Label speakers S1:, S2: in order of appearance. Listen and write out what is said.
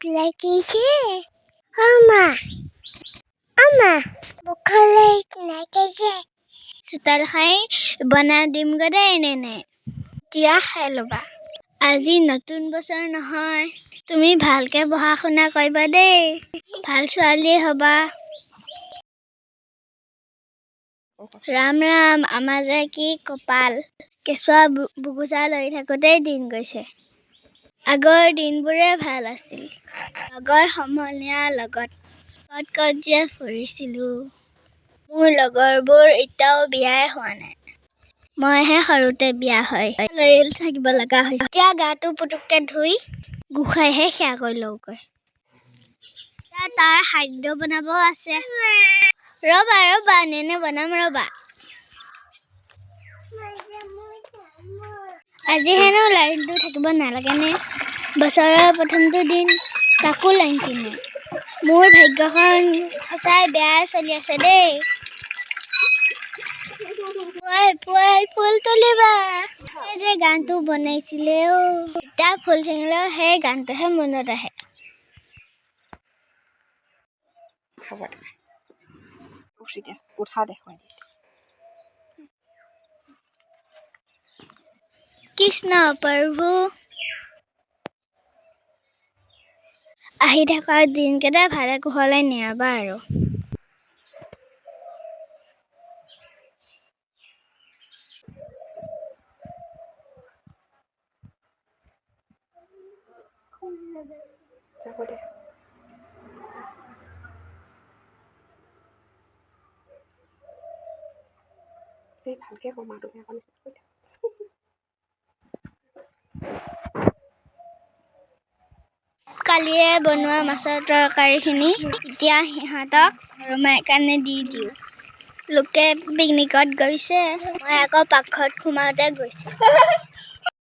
S1: লাগিছে আমা আমা বখালে লাগিছে চোতাল খাই বনাই দিম গদে এনে তিয়া খাই ল'বা আজি নতুন বছৰ নহয় তুমি ভালকে পঢ়া শুনা কৰিবা দেই ভাল ছোৱালী হ'বা ৰাম ৰাম আমাৰ যে কি কপাল কেঁচুৱা বুকুচা লৈ থাকোঁতেই দিন গৈছে আগৰ দিনবোৰে ভাল আছিল লগৰ সমনীয়াৰ লগত ক'ত যে ফুৰিছিলোঁ মোৰ লগৰবোৰ এতিয়াও বিয়াই হোৱা নাই মইহে সৰুতে বিয়া হৈ লৈ থাকিব লগা হৈছে এতিয়া গাটো পুতুককৈ ধুই গোসাঁইহে সেৱা কৰি লওঁগৈ তাৰ খাদ্য বনাব আছে ৰ'বা নেনে বনাম ৰ'বা আজি হেনো লাইনটো থাকিব নালাগেনে বছৰৰ প্ৰথমটো দিন তাকো লাইন কিনে মোৰ ভাগ্যখন সঁচাই বেয়া চলি আছে দেই পুৱাই ফুল তুলিবা এই যে গানটো বনাইছিলে এতিয়া ফুল চিঙিলেও সেই গানটোহে মনত আহে কৃষ্ণ প্ৰভু আহি থকা দিনকেইটা ভালে কুশলে নিয়াবা আৰু
S2: ভালকে কমা তুমি এখন
S1: কালিয়ে বনোৱা মাছৰ তৰকাৰীখিনি এতিয়া সিহঁতক ৰমাই কাৰণে দি দিওঁ লোকে পিকনিকত গৈছে মই আকৌ পাকঘৰত সোমাওঁতে গৈছে